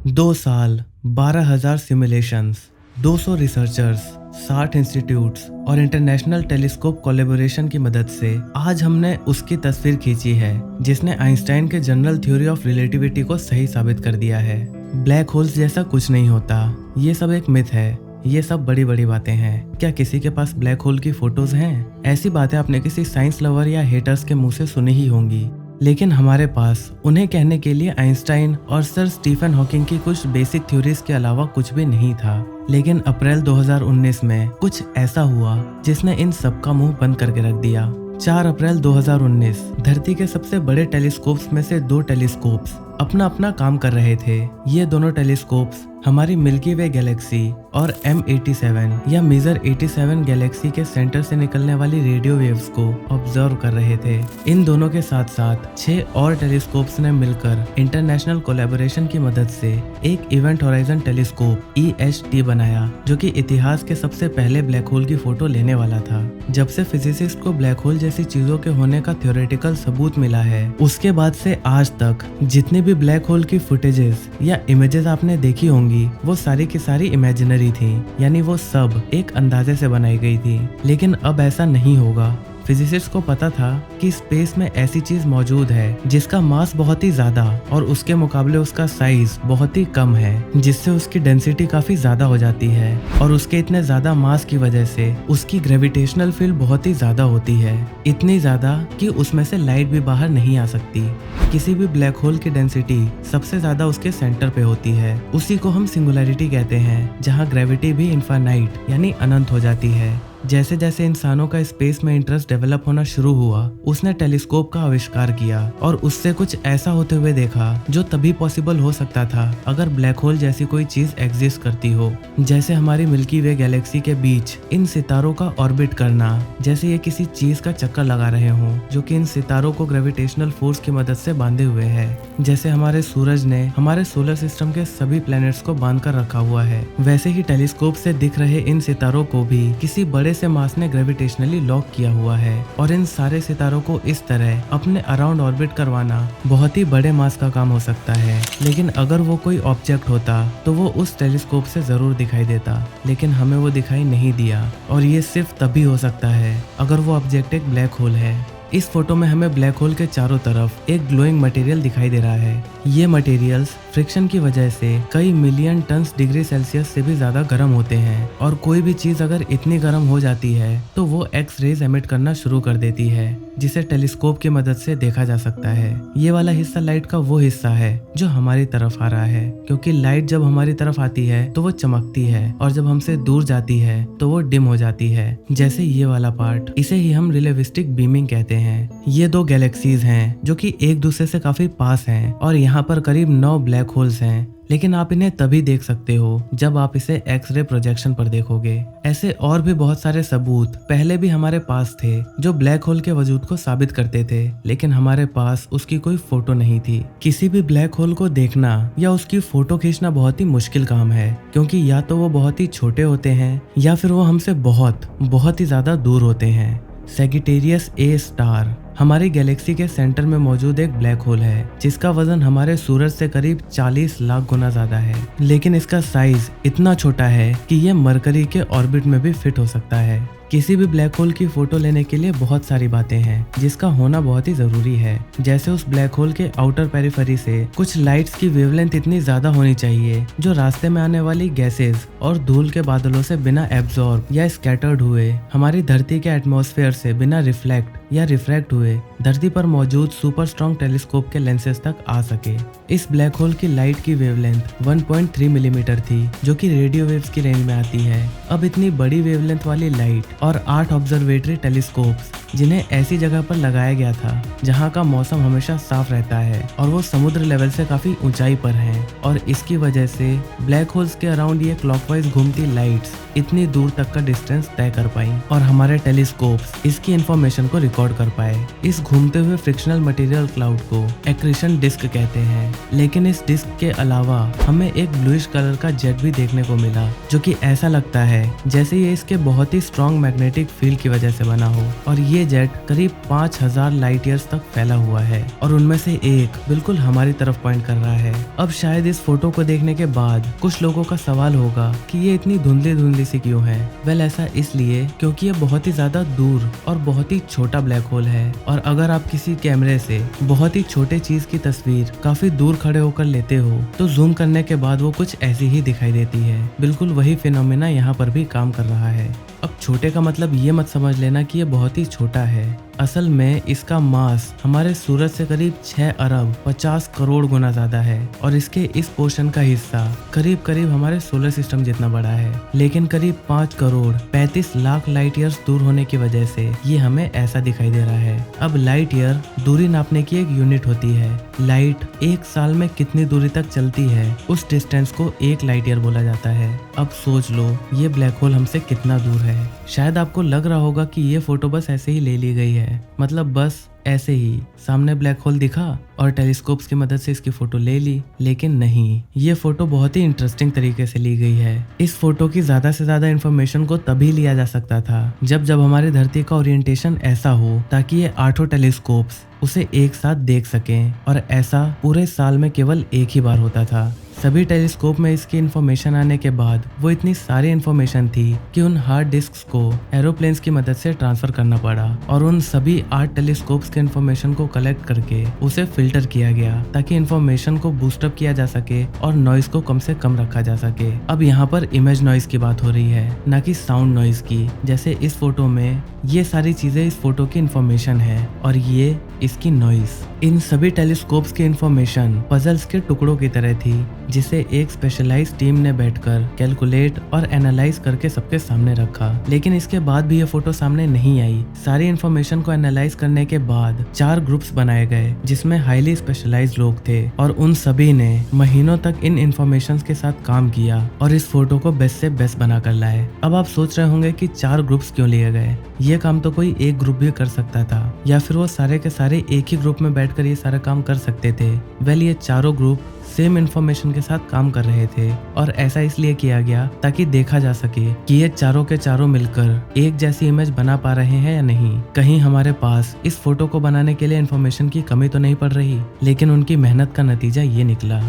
2 साल, 12,000 simulations, 200 researchers, 60 institutes और international telescope collaboration की मदद से आज हमने उसकी तस्वीर खींची है जिसने आइंस्टाइन के जनरल थ्योरी ऑफ रिलेटिविटी को सही साबित कर दिया है। ब्लैक होल्स जैसा कुछ नहीं होता, ये सब एक मिथ है। ये सब बड़ी बड़ी बातें हैं। क्या किसी के पास ब्लैक होल की फोटोज हैं? ऐसी बातें आपने किसी साइंस लवर या हेटर्स के मुंह से सुनी ही होंगी, लेकिन हमारे पास उन्हें कहने के लिए आइंस्टाइन और सर स्टीफन हॉकिंग की कुछ बेसिक थ्योरीज के अलावा कुछ भी नहीं था। लेकिन अप्रैल 2019 में कुछ ऐसा हुआ जिसने इन सब का मुंह बंद करके रख दिया। 4 अप्रैल 2019 धरती के सबसे बड़े टेलीस्कोप्स में से 2 टेलीस्कोप्स अपना अपना काम कर रहे थे। ये दोनों टेलीस्कोप्स हमारी मिल्की वे गैलेक्सी और M87 या मेजर 87 गैलेक्सी के सेंटर से निकलने वाली रेडियो वेव्स को ऑब्जर्व कर रहे थे। इन दोनों के साथ साथ 6 और टेलीस्कोप्स ने मिलकर इंटरनेशनल कोलैबोरेशन की मदद से एक इवेंट होराइजन टेलीस्कोप EHT बनाया, जो कि इतिहास के सबसे पहले ब्लैक होल की फोटो लेने वाला था। जब से फिजिसिस्ट को ब्लैक होल जैसी चीजों के होने का थ्योरेटिकल सबूत मिला है, उसके बाद से आज तक जितनी भी ब्लैक होल की फुटेजेस या इमेजेस आपने देखी होंगी वो सारी की सारी इमेजिनरी थी, यानी वो सब एक अंदाजे से बनाई गई थी। लेकिन अब ऐसा नहीं होगा। फिजिसिस्ट को पता था कि स्पेस में ऐसी चीज मौजूद है जिसका मास बहुत ही ज्यादा और उसके मुकाबले उसका साइज बहुत ही कम है, जिससे उसकी डेंसिटी काफी ज्यादा हो जाती है और उसके इतने ज्यादा मास की वजह से उसकी ग्रेविटेशनल फील्ड बहुत ही ज्यादा होती है, इतनी ज्यादा कि उसमें से लाइट भी बाहर नहीं आ सकती। किसी भी ब्लैक होल की डेंसिटी सबसे ज्यादा उसके सेंटर पे होती है, उसी को हम सिंगुलैरिटी कहते हैं, जहाँ ग्रेविटी भी इनफाइनाइट यानी अनंत हो जाती है। जैसे जैसे इंसानों का स्पेस में इंटरेस्ट डेवलप होना शुरू हुआ, उसने टेलीस्कोप का आविष्कार किया और उससे कुछ ऐसा होते हुए देखा जो तभी पॉसिबल हो सकता था अगर ब्लैक होल जैसी कोई चीज एग्जिस्ट करती हो। जैसे हमारी मिल्की वे गैलेक्सी के बीच इन सितारों का ऑर्बिट करना, जैसे ये किसी चीज का चक्कर लगा रहे हों जो कि इन सितारों को ग्रेविटेशनल फोर्स की मदद से बांधे हुए है। जैसे हमारे सूरज ने हमारे सोलर सिस्टम के सभी प्लैनेट्स को बांध कर रखा हुआ है, वैसे ही टेलीस्कोप से दिख रहे इन सितारों को भी किसी बड़े से मास ने ग्रेविटेशनली लॉक किया हुआ है और इन सारे सितारों को इस तरह अपने अराउंड ऑर्बिट करवाना बहुत ही बड़े मास का काम हो सकता है। लेकिन अगर वो कोई ऑब्जेक्ट होता तो वो उस टेलीस्कोप से जरूर दिखाई देता, लेकिन हमें वो दिखाई नहीं दिया और ये सिर्फ तभी हो सकता है अगर वो ऑब्जेक्ट एक ब्लैक होल है। इस फोटो में हमें ब्लैक होल के चारों तरफ एक ग्लोइंग मटेरियल दिखाई दे रहा है। ये मटेरियल्स फ्रिक्शन की वजह से कई मिलियन टन डिग्री सेल्सियस से भी ज्यादा गर्म होते हैं और कोई भी चीज अगर इतनी गर्म हो जाती है तो वो एक्स रेज एमिट करना शुरू कर देती है, जिसे टेलीस्कोप की मदद से देखा जा सकता है। ये वाला हिस्सा लाइट का वो हिस्सा है जो हमारी तरफ आ रहा है, क्योंकि लाइट जब हमारी तरफ आती है तो वो चमकती है और जब हमसे दूर जाती है तो वो डिम हो जाती है, जैसे ये वाला पार्ट। इसे ही हम रिलेटिविस्टिक बीमिंग कहते हैं। ये 2 गैलेक्सीज हैं जो कि एक दूसरे से काफी पास हैं और यहाँ पर करीब 9 ब्लैक होल्स हैं, लेकिन आप इन्हें तभी देख सकते हो जब आप इसे एक्स-रे प्रोजेक्शन पर देखोगे। ऐसे और भी बहुत सारे सबूत पहले भी हमारे पास थे जो ब्लैक होल के वजूद को साबित करते थे, लेकिन हमारे पास उसकी कोई फोटो नहीं थी। किसी भी ब्लैक होल को देखना या उसकी फोटो खींचना बहुत ही मुश्किल काम है, क्योंकि या तो वो बहुत ही छोटे होते हैं या फिर वो हमसे बहुत ही ज्यादा दूर होते हैं। सैजिटेरियस A स्टार हमारी गैलेक्सी के सेंटर में मौजूद एक ब्लैक होल है जिसका वजन हमारे सूरज से करीब 40 लाख गुना ज्यादा है, लेकिन इसका साइज इतना छोटा है कि ये मरकरी के ऑर्बिट में भी फिट हो सकता है। किसी भी ब्लैक होल की फोटो लेने के लिए बहुत सारी बातें हैं जिसका होना बहुत ही जरूरी है। जैसे उस ब्लैक होल के आउटर पेरिफेरी से कुछ लाइट्स की वेवलेंथ इतनी ज्यादा होनी चाहिए जो रास्ते में आने वाली गैसेस और धूल के बादलों से बिना एब्जॉर्ब या स्कैटर्ड हुए हमारी धरती के एटमॉस्फेयर से बिना रिफ्लेक्ट या रिफ्रैक्ट हुए धरती पर मौजूद सुपर स्ट्रॉन्ग टेलीस्कोप के लेंसेज तक आ सके। इस ब्लैक होल की लाइट की वेवलेंथ 1.3 मिलीमीटर थी, जो कि रेडियो वेव्स की रेंज में आती है। अब इतनी बड़ी वेवलेंथ वाली लाइट और 8 ऑब्जर्वेटरी टेलीस्कोप्स जिन्हें ऐसी जगह पर लगाया गया था जहां का मौसम हमेशा साफ रहता है और वो समुद्र लेवल से काफी ऊंचाई पर हैं, और इसकी वजह से ब्लैक होल्स के अराउंड ये क्लॉकवाइज घूमती लाइट्स इतनी दूर तक का डिस्टेंस तय कर पाई और हमारे टेलीस्कोप्स इसकी इंफॉर्मेशन को रिकॉर्ड कर पाए। इस घूमते हुए फ्रिक्शनल मटेरियल क्लाउड को एक्रीशन डिस्क कहते हैं, लेकिन इस डिस्क के अलावा हमें एक ब्लूइश कलर का जेट भी देखने को मिला जो कि ऐसा लगता है जैसे ये इसके बहुत ही स्ट्रॉन्ग मैग्नेटिक फील्ड की वजह से बना हो, और ये ये जेट करीब 5000 लाइट ईयर्स तक फैला हुआ है और उनमें से एक बिल्कुल हमारी तरफ पॉइंट कर रहा है। अब शायद इस फोटो को देखने के बाद कुछ लोगों का सवाल होगा कि ये इतनी धुंधली धुंधली सी क्यों है। वेल, ऐसा इसलिए क्योंकि ये बहुत ही ज्यादा दूर और बहुत ही छोटा ब्लैक होल है, और अगर आप किसी कैमरे से बहुत ही छोटे चीज की तस्वीर काफी दूर खड़े होकर लेते हो तो जूम करने के बाद वो कुछ ऐसी ही दिखाई देती है। बिल्कुल वही फिनोमेना यहाँ पर भी काम कर रहा है। अब छोटे का मतलब ये मत समझ लेना कि ये बहुत ही छोटा है। असल में इसका मास हमारे सूरज से करीब 6 अरब 50 करोड़ गुना ज्यादा है और इसके इस पोर्शन का हिस्सा करीब करीब हमारे सोलर सिस्टम जितना बड़ा है, लेकिन करीब 5 करोड़ 35 लाख लाइट ईयर्स दूर होने की वजह से ये हमें ऐसा दिखाई दे रहा है। अब लाइट ईयर दूरी नापने की एक यूनिट होती है। लाइट एक साल में कितनी दूरी तक चलती है उस डिस्टेंस को 1 लाइट ईयर बोला जाता है। अब सोच लो ये ब्लैक होल हमसे कितना दूर है। शायद आपको लग रहा होगा कि ये फोटो बस ऐसे ही ले ली गई है, मतलब बस ऐसे ही सामने ब्लैक होल दिखा और टेलीस्कोप्स की मदद से इसकी फोटो ले ली, लेकिन नहीं, ये फोटो बहुत ही इंटरेस्टिंग तरीके से ली गई है। इस फोटो की ज्यादा से ज्यादा इन्फॉर्मेशन को तभी लिया जा सकता था जब हमारी धरती का ओरिएंटेशन ऐसा हो ताकि ये 8 टेलीस्कोप्स उसे एक साथ देख सकें, और ऐसा पूरे साल में केवल एक ही बार होता था। सभी टेलीस्कोप में इसकी इन्फॉर्मेशन आने के बाद वो इतनी सारी इन्फॉर्मेशन थी कि उन हार्ड डिस्क को एरोप्लेन्स की मदद से ट्रांसफर करना पड़ा, और उन सभी 8 टेलीस्कोप्स के इन्फॉर्मेशन को कलेक्ट करके उसे फिल्टर किया गया ताकि इन्फॉर्मेशन को बूस्टअप किया जा सके और नॉइज को कम से कम रखा जा सके। अब यहाँ पर इमेज नॉइज की बात हो रही है, न कि साउंड नॉइज की। जैसे इस फोटो में ये सारी चीजें इस फोटो की इन्फॉर्मेशन है और ये इसकी नॉइज। इन सभी टेलीस्कोप्स की इन्फॉर्मेशन पजल्स के टुकड़ों की तरह थी, जिसे एक स्पेशलाइज्ड टीम ने बैठकर कैलकुलेट और एनालाइज करके सबके सामने रखा। लेकिन इसके बाद भी ये फोटो सामने नहीं आई। सारी इन्फॉर्मेशन को एनालाइज करने के बाद 4 ग्रुप्स बनाए गए जिसमें हाईली स्पेशलाइज्ड लोग थे, और उन सभी ने महीनों तक इन इन्फॉर्मेशन के साथ काम किया और इस फोटो को बेस्ट से बेस्ट बनाकर लाए। अब आप सोच रहे होंगे कि 4 ग्रुप्स क्यों लिए गए। ये काम तो कोई एक ग्रुप भी कर सकता था, या फिर वो सारे के सारे एक ही ग्रुप में बैठकर ये सारा काम कर सकते थे। वेल, ये चारों ग्रुप सेम इन्फॉर्मेशन के साथ काम कर रहे थे, और ऐसा इसलिए किया गया ताकि देखा जा सके कि ये चारों के चारों मिलकर एक जैसी इमेज बना पा रहे हैं या नहीं। कहीं हमारे पास इस फोटो को बनाने के लिए इन्फॉर्मेशन की कमी तो नहीं पड़ रही, लेकिन उनकी मेहनत का नतीजा ये निकला।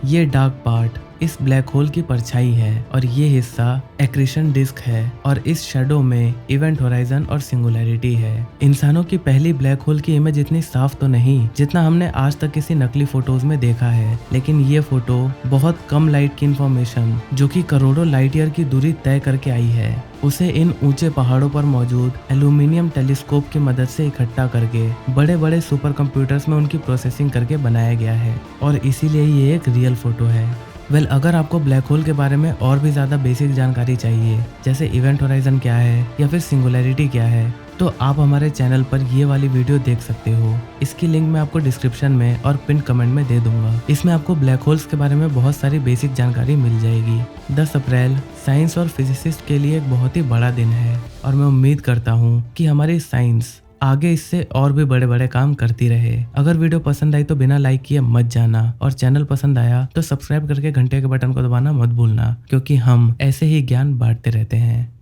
ये डार्क पार्ट इस ब्लैक होल की परछाई है, और ये हिस्सा एक्रीशन डिस्क है, और इस शैडो में इवेंट होराइजन और सिंगुलैरिटी है। इंसानों की पहली ब्लैक होल की इमेज इतनी साफ तो नहीं जितना हमने आज तक किसी नकली फोटोज में देखा है, लेकिन ये फोटो बहुत कम लाइट की इंफॉर्मेशन जो कि करोड़ों लाइट ईयर की दूरी तय करके आई है, उसे इन ऊंचे पहाड़ों पर मौजूद एल्यूमिनियम टेलीस्कोप की मदद से इकट्ठा करके बड़े बड़े सुपर कंप्यूटर्स में उनकी प्रोसेसिंग करके बनाया गया है, और इसीलिए ये एक रियल फोटो है। वेल, अगर आपको ब्लैक होल के बारे में और भी ज़्यादा बेसिक जानकारी चाहिए, जैसे इवेंट होराइजन क्या है या फिर सिंगुलैरिटी क्या है, तो आप हमारे चैनल पर ये वाली वीडियो देख सकते हो। इसकी लिंक मैं आपको डिस्क्रिप्शन में और पिन कमेंट में दे दूंगा। इसमें आपको ब्लैक होल्स के बारे में बहुत सारी बेसिक जानकारी मिल जाएगी। 10 अप्रैल साइंस और फिजिसिस्ट के लिए एक बहुत ही बड़ा दिन है, और मैं उम्मीद करता हूँ कि हमारी साइंस आगे इससे और भी बड़े बड़े काम करती रहे। अगर वीडियो पसंद आई तो बिना लाइक किए मत जाना, और चैनल पसंद आया तो सब्सक्राइब करके घंटे के बटन को दबाना मत भूलना, क्योंकि हम ऐसे ही ज्ञान बांटते रहते हैं।